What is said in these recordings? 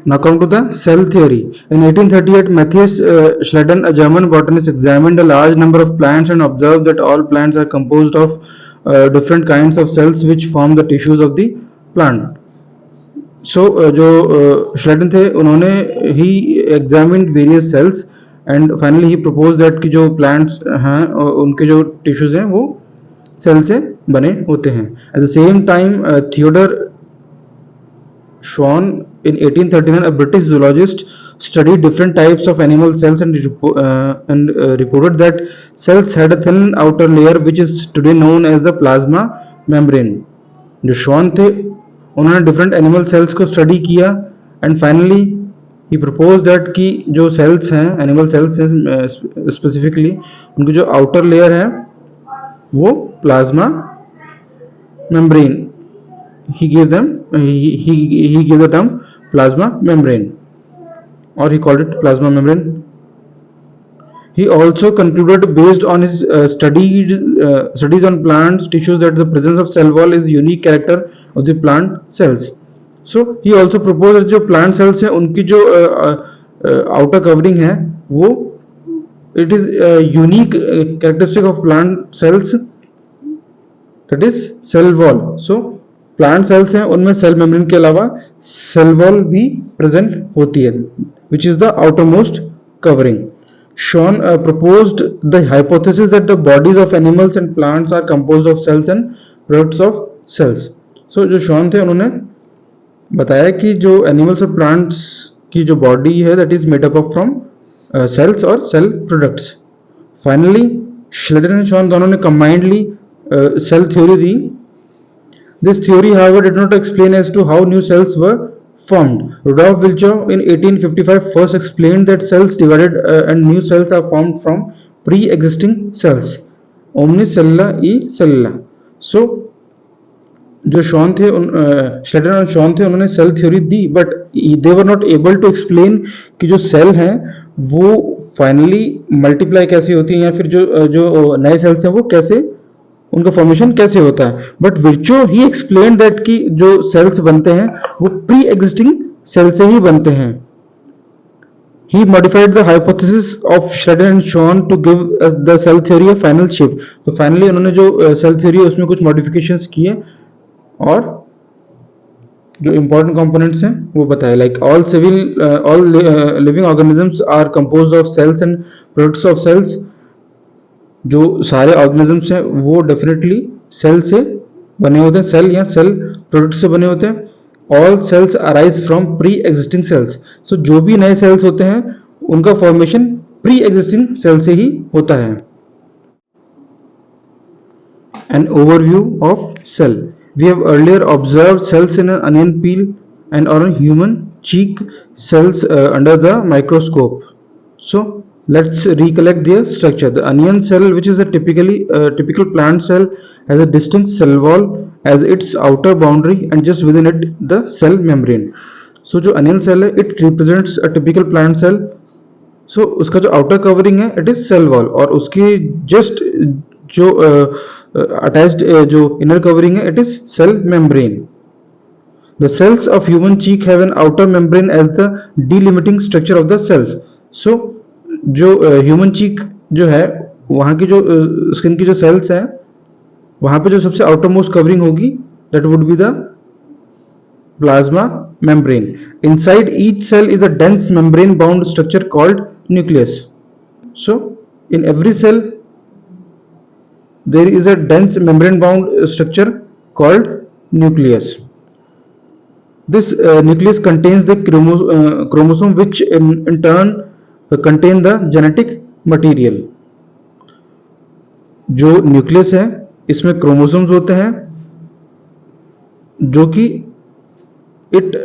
Now come to the cell theory. In 1838, Matthias Schleiden, a German botanist, examined a large number of plants and observed that all plants are composed of different kinds of cells which form the tissues of the plant. So जो Schleiden थे उन्होंने he examined various cells and finally he proposed that कि जो plants हैं उनके जो tissues हैं वो cell से बने होते हैं. At the same time, Theodore Schwann in 1839, a British zoologist, studied different types of animal cells and reported that cells had a thin outer layer which is today known as the plasma membrane. जो Schwann थे उन्होंने different animal cells को study किया and finally he proposed that कि जो cells हैं animal cells हैं specifically उनकी जो outer layer है वो plasma membrane. He gave the term plasma membrane, or he called it plasma membrane. He also concluded based on his studies on plants tissues that the presence of cell wall is unique character of the plant cells. So he also proposed that जो plant cells हैं उनकी जो outer covering है वो it is a unique characteristic of plant cells, that is cell wall. So plant cells हैं उनमें cell membrane के अलावा सेल वॉल भी प्रेजेंट होती है which is the outer most covering. Schwann proposed the hypothesis that the bodies of animals and plants are composed of cells and products of cells. So जो Schwann थे उन्होंने बताया कि जो एनिमल्स और प्लांट्स की जो बॉडी है that is made up of from cells और cell products. Finally Schleiden and Schwann दोनों ने कंबाइंडली सेल थ्योरी दी. This theory, however, did not explain as to how new cells were formed. Rudolf Virchow in 1855 first explained that cells divided and new cells are formed from pre-existing cells. Omni cellula e cellula. So, जो Schwann थे Schleiden और Schwann थे उन्होंने cell theory दी but they were not able to explain कि जो cell हैं वो फाइनली मल्टीप्लाई कैसे होती हैं या फिर जो नए सेल्स हैं वो कैसे उनका फॉर्मेशन कैसे होता है. But Virchow he explain that कि जो सेल्स बनते हैं वो प्री एग्जिस्टिंग सेल से ही बनते हैं. He modified the hypothesis of Schleiden and Schwann to give the cell theory a final shape. तो फाइनली उन्होंने जो सेल थ्योरी है उसमें कुछ मॉडिफिकेशंस किए और जो इंपॉर्टेंट कंपोनेंट्स हैं वो बताए. Like all living organisms are composed of cells and products of cells. जो सारे ऑर्गेनिजम्स हैं वो डेफिनेटली सेल से बने होते हैं, सेल या सेल प्रोडक्ट से बने होते हैं. All cells arise from pre existing cells. So जो भी नए सेल्स होते हैं उनका फॉर्मेशन प्री एग्जिस्टिंग सेल से ही होता है. An overview of cell. We have earlier observed cells in an onion peel and on human cheek cells under the microscope. So let's recollect their structure. The onion cell, which is a typical plant cell, has a distinct cell wall as its outer boundary and just within it the cell membrane. So जो onion cell है it represents a typical plant cell. So उसका जो outer covering है it is cell wall और उसकी just जो attached जो inner covering है it is cell membrane. The cells of human cheek have an outer membrane as the delimiting structure of the cells. So जो human चीक जो है वहाँ की जो स्किन की जो सेल्स हैं वहाँ पे जो सबसे आउटर मोस्ट कवरिंग होगी that would be the plasma membrane. Inside each cell is a dense membrane bound structure called nucleus. So in every cell there is a dense membrane bound structure called nucleus. This nucleus contains the chromosome which in turn contain the genetic material. जो nucleus है इसमें chromosomes होते हैं जो कि it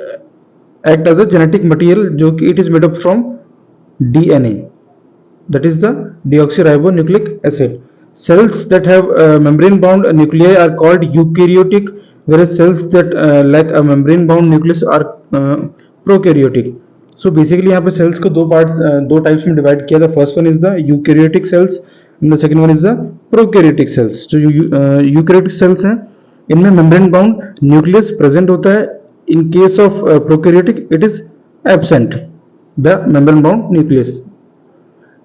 act as a genetic material जो कि it is made up from DNA, that is the deoxyribonucleic acid. Cells that have membrane bound nuclei are called eukaryotic, whereas cells that lack a membrane bound nucleus are prokaryotic. So basically यहाँ पे cells को दो types में divide किया था. First one is the eukaryotic cells and the second one is the prokaryotic cells. जो eukaryotic cells हैं इनमें मेम्ब्रेन बाउंड न्यूक्लियस प्रेजेंट होता है. In case of prokaryotic it is absent the membrane bound nucleus.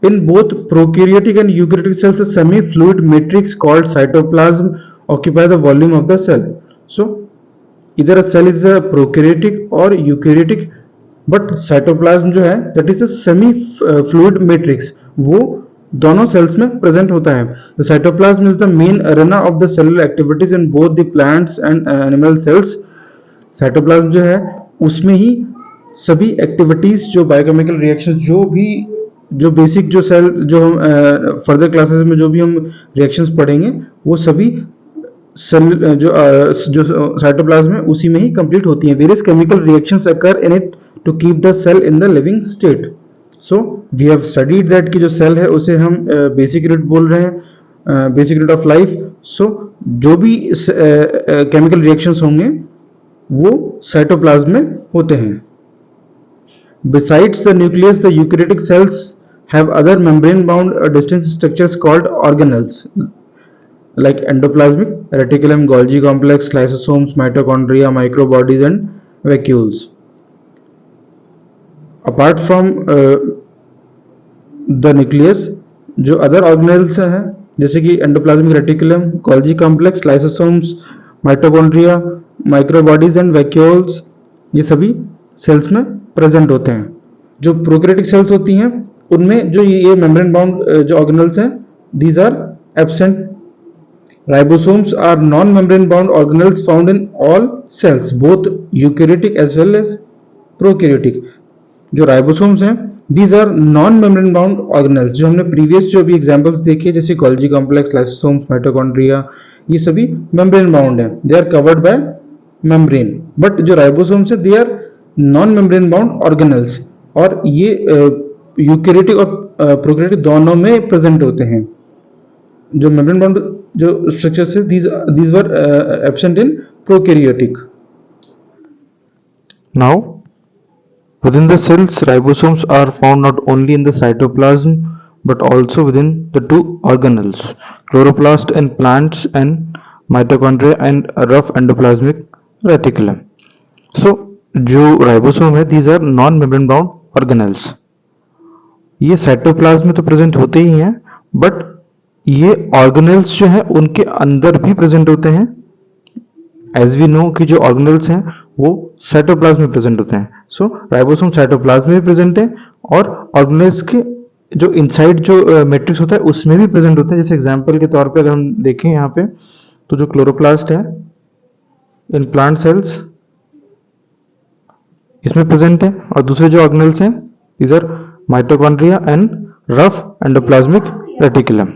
In both prokaryotic and eukaryotic cells, a semi-fluid matrix called cytoplasm occupies the volume of the cell. So, either a cell is a prokaryotic or eukaryotic, but cytoplasm जो है that is a semi-fluid matrix, वो दोनों cells में present होता है. The cytoplasm is the main arena of the cellular activities in both the plants and animal cells. cytoplasm जो है उसमें ही सभी एक्टिविटीज जो बायोकेमिकल रिएक्शन जो बेसिक जो सेल जो हम फर्दर क्लासेस में जो भी हम रिएक्शंस पढ़ेंगे वो सभी सेल जो साइटोप्लाज्म है उसी में ही कंप्लीट होती हैं. Various chemical reactions occur in it to keep the cell in the living state. So we have studied that कि जो सेल है उसे हम बेसिक यूनिट बोल रहे हैं, बेसिक यूनिट ऑफ लाइफ. सो जो भी केमिकल रिएक्शंस होंगे वो साइटोप्लाज्म में होते हैं. Besides the nucleus, the eukaryotic cells have other membrane-bound distinct structures called organelles, like endoplasmic reticulum, Golgi complex, lysosomes, mitochondria, microbodies, and vacuoles. Apart from the nucleus, जो other organelles हैं जैसे कि endoplasmic reticulum, Golgi complex, lysosomes, mitochondria, microbodies, and vacuoles, ये सभी sales में present होते हैं. जो प्रोकैरियोटिक सेल्स होती हैं उनमें जो ये मेम्ब्रेन बाउंड जो ऑर्गेनल्स हैं these are absent. Ribosomes are non membrane bound organelles found in all cells both eukaryotic as well as prokaryotic. जो राइबोसोम्स हैं these are non membrane bound organelles. जो हमने प्रीवियस जो भी एग्जांपल्स देखे जैसे गोल्जी कॉम्प्लेक्स, लाइसोसोम्स, माइटोकॉन्ड्रिया, ये सभी मेम्ब्रेन बाउंड हैं, they are covered by membrane. But जो राइबोसोम्स हैं they are non membrane bound organelles और ये यूकैरियोटिक और प्रोकैरियोटिक दोनों में प्रेजेंट होते हैं. जो मेम्ब्रेन बाउंड जो स्ट्रक्चर्स है these were absent in prokaryotic. Now, within the cells, ribosomes are found not only in the cytoplasm but also within the two organelles, chloroplast in plants and mitochondria and rough endoplasmic reticulum. So, जो ribosome है these are non membrane bound organelles. ये cytoplasm में तो present होते ही हैं but ये organelles जो है उनके अंदर भी प्रेजेंट होते हैं. एज वी नो कि जो ऑर्गेनेल्स हैं वो साइटोप्लाज्म में प्रेजेंट होते हैं. सो राइबोसोम साइटोप्लाज्म में भी प्रेजेंट है और ऑर्गेनेल्स के जो इनसाइड जो मैट्रिक्स होता है उसमें भी प्रेजेंट होते हैं. जैसे एग्जांपल के तौर पे अगर हम देखें यहाँ पे तो जो क्लोरोप्लास्ट है इन प्लांट सेल्स इसमें प्रेजेंट है और दूसरे जो ऑर्गेनेल्स हैं these are mitochondria and rough endoplasmic reticulum.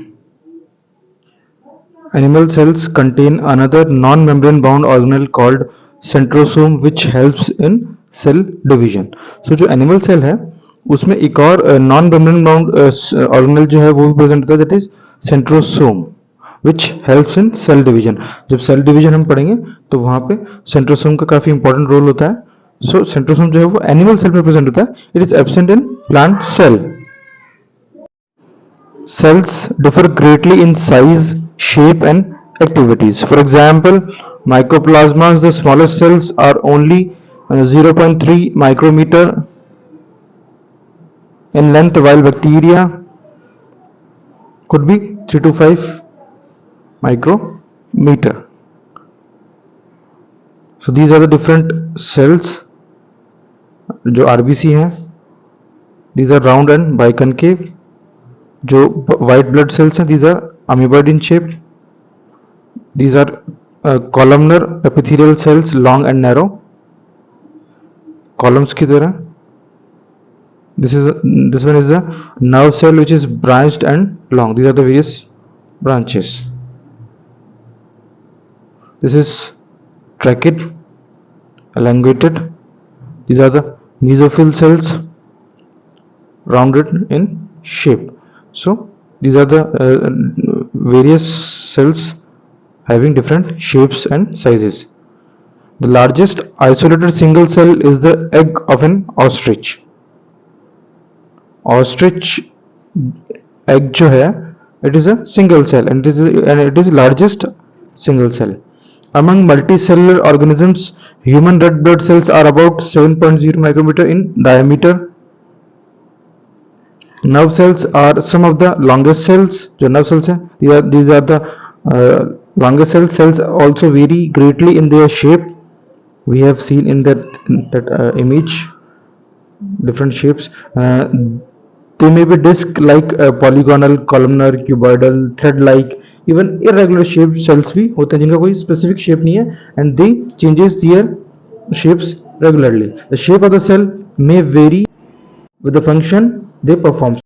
Animal cells contain another non-membrane bound organelle called centrosome which helps in cell division. So जो animal cell है उसमें एक और non-membrane bound organelle जो है वो भी प्रेजेंट होता है that is centrosome which helps in cell division. जब cell division हम पढ़ेंगे तो वहाँ पे centrosome का काफी important रोल होता है. सो सेंट्रोसोम जो है वो एनिमल सेल में प्रेजेंट होता है. It is absent in plant cell. Cells differ greatly in size, shape and activities. For example mycoplasmas, the smallest cells are only 0.3 micrometer in length while bacteria could be 3 to 5 micrometer. So these are the different cells. जो RBC हैं these are round and biconcave. जो white blood cells हैं these are amoeboid in shape. These are columnar epithelial cells, long and narrow, columns की तरह. This one is the nerve cell which is branched and long. These are the various branches. This is trachea, elongated. These are the mesophyll cells, rounded in shape. So these are the various cells having different shapes and sizes. The largest isolated single cell is the egg of an ostrich. Ostrich egg जो है it is a single cell and it is largest single cell. Among multicellular organisms, human red blood cells are about 7.0 micrometer in diameter. Nerve cells are some of the longest cells. जो nerve cells हैं, these are the longest cells. Cells also vary greatly in their shape. We have seen in that image different shapes. They may be disc-like, polygonal, columnar, cuboidal, thread-like, even irregular shaped cells भी होते हैं जिनका कोई specific shape नहीं है, and they changes their shapes regularly. The shape of the cell may vary with the function they perform.